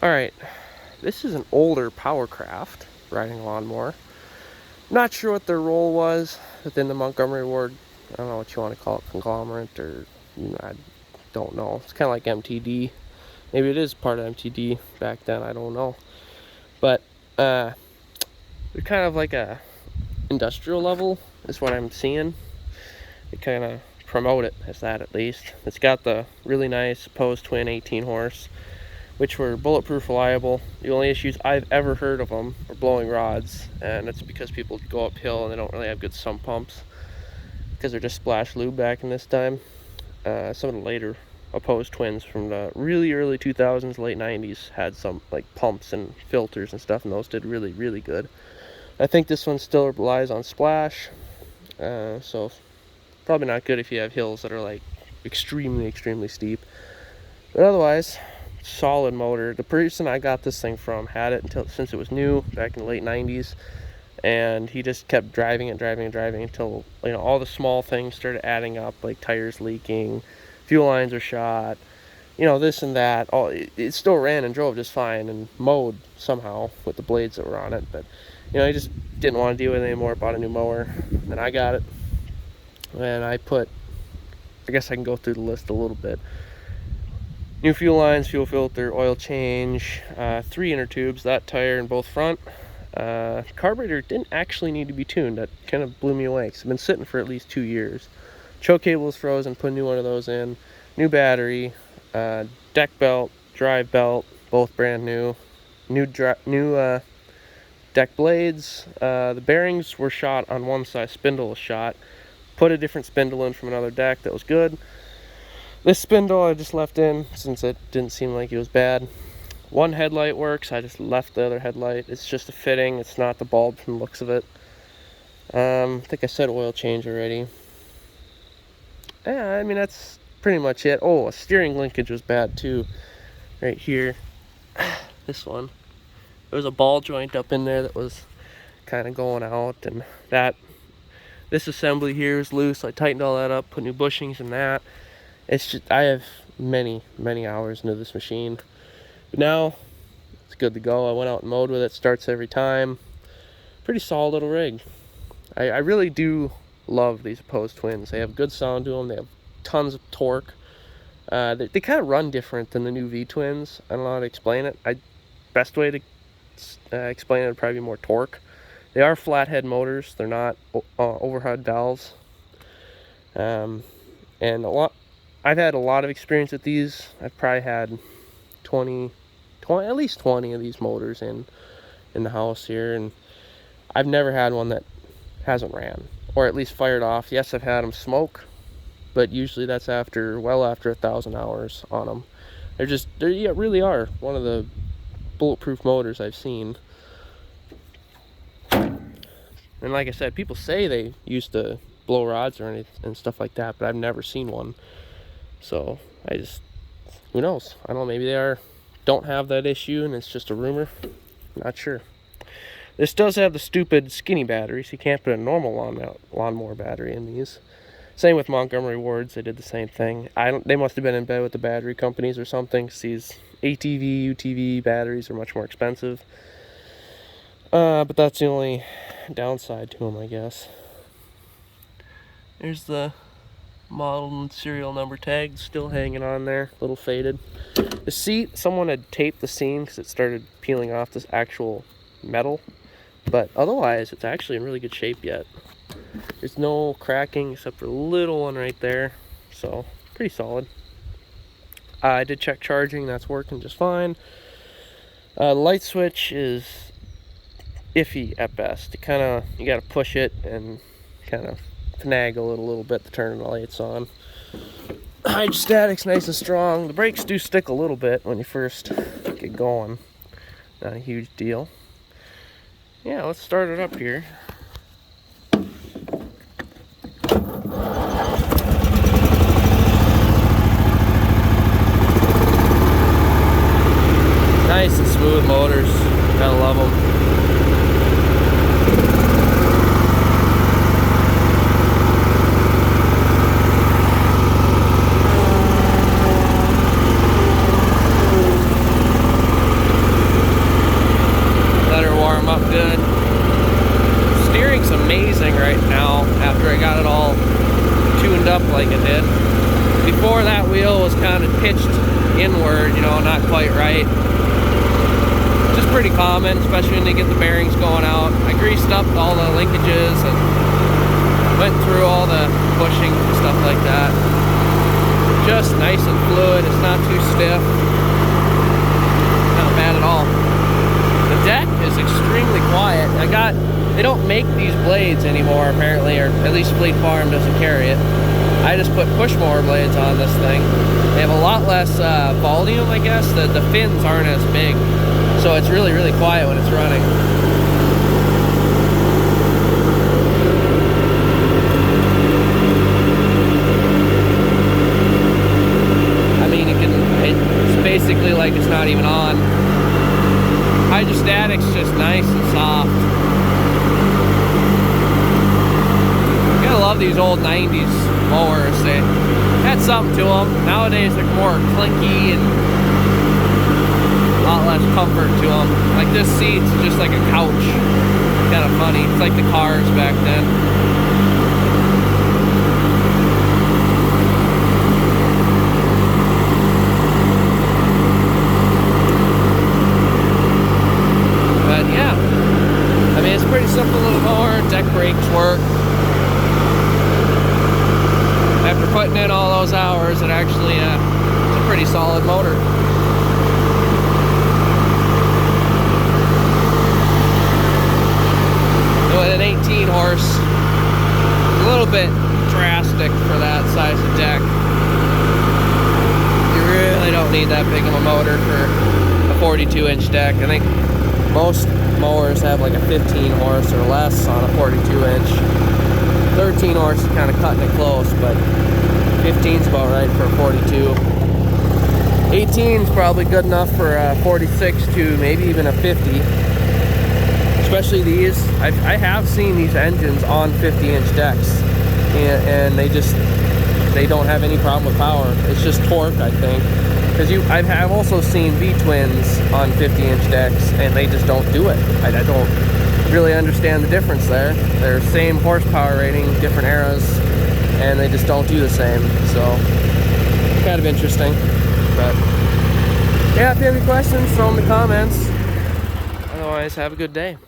Alright, this is an older PowerKraft riding lawnmower. Not sure what their role was within the Montgomery Ward. I don't know what you want to call it, conglomerate, or I don't know. It's kind of like MTD. Maybe it is part of MTD back then, I don't know. But they're kind of like a industrial level is what I'm seeing. They kind of promote it as that, at least. It's got the really nice Pose Twin 18 horse, which were bulletproof, reliable. The only issues I've ever heard of them are blowing rods, and it's because people go uphill and they don't really have good sump pumps because they're just splash lube back in this time. Some of the later Opposed twins from the really early 2000s, late 90s had some like pumps and filters and stuff, and those did really, really good. I think this one still relies on splash, so probably not good if you have hills that are like extremely, extremely steep. But otherwise, solid motor. The person I got this thing from had it since it was new back in the late 90s, and he just kept driving until all the small things started adding up, like tires leaking, fuel lines are shot, this and that. It still ran and drove just fine and mowed somehow with the blades that were on it, but he just didn't want to deal with it anymore. Bought a new mower, and I got it, and I guess I can go through the list a little bit. New fuel lines, fuel filter, oil change, 3 inner tubes, that tire in both front. Carburetor didn't actually need to be tuned. That kind of blew me away because it's been sitting for at least 2 years. Choke cable was frozen, put a new one of those in. New battery, deck belt, drive belt, both brand new. New deck blades. The bearings were shot on one side, spindle was shot. Put a different spindle in from another deck that was good. This spindle I just left in since it didn't seem like it was bad. One headlight works, I just left the other headlight. It's just a fitting, it's not the bulb from the looks of it. I think I said oil change already. Yeah, that's pretty much it. Oh, a steering linkage was bad too. Right here. This one. There was a ball joint up in there that was kind of going out, and this assembly here is loose. I tightened all that up, put new bushings in that. It's just, I have many, many hours into this machine. But now, it's good to go. I went out and mowed with it, starts every time. Pretty solid little rig. I really do love these Opposed twins. They have good sound to them. They have tons of torque. They kind of run different than the new V-twins. I don't know how to explain it. Best way to explain it would probably be more torque. They are flathead motors. They're not overhead valves. And I've had a lot of experience with these. I've probably had 20, at least 20 of these motors in the house here, and I've never had one that hasn't ran, or at least fired off. Yes, I've had them smoke, but usually that's well after 1,000 hours on them. They really are one of the bulletproof motors I've seen. And like I said, people say they used to blow rods or anything and stuff like that, but I've never seen one. So who knows? I don't know, maybe don't have that issue and it's just a rumor. Not sure. This does have the stupid skinny batteries. You can't put a normal lawnmower battery in these. Same with Montgomery Wards, they did the same thing. They must have been in bed with the battery companies or something, because these ATV, UTV batteries are much more expensive. But that's the only downside to them, I guess. There's the model and serial number tag still hanging on there, a little faded. The seat, someone had taped the seam because it started peeling off this actual metal, but otherwise it's actually in really good shape yet. There's no cracking except for a little one right there, so pretty solid. I did check charging, that's working just fine. The light switch is iffy at best. You gotta push it and kind of finagle it a little bit to turn the lights on. Hydrostatic's nice and strong. The brakes do stick a little bit when you first get going. Not a huge deal. Yeah, let's start it up here. Nice and smooth motors. Gotta love them. like it did. Before, that wheel was kind of pitched inward, you know, not quite right. Which is pretty common, especially when they get the bearings going out. I greased up all the linkages and went through all the bushings and stuff like that. Just nice and fluid, it's not too stiff. Not bad at all. The deck is extremely quiet. They don't make these blades anymore apparently, or at least Fleet Farm doesn't carry it. I just put push mower blades on this thing. They have a lot less volume, I guess. The fins aren't as big, so it's really, really quiet when it's running. I mean, it's basically like it's not even on. Hydrostatic's just nice and soft. I love these old 90s mowers. They had something to them. Nowadays they're more clinky and a lot less comfort to them. Like this seat's just like a couch. Kind of funny. It's like the cars back then. But yeah, I mean, it's a pretty simple little mower. Deck brakes work. After putting in all those hours, it actually it's a pretty solid motor. With an 18 horse, a little bit drastic for that size of deck. You really don't need that big of a motor for a 42-inch deck. I think most mowers have like a 15 horse or less on a 42-inch. 13 horse is kind of cutting it close, but 15 is about right for a 42. 18 is probably good enough for a 46 to maybe even a 50. Especially these. I have seen these engines on 50-inch decks, and they don't have any problem with power. It's just torque, I think. Because I've also seen V-twins on 50-inch decks, and they just don't do it. I don't really understand the difference there. They're same horsepower rating, different eras, and they just don't do the same. So kind of interesting. But yeah, if you have any questions, throw them in the comments. Otherwise, have a good day.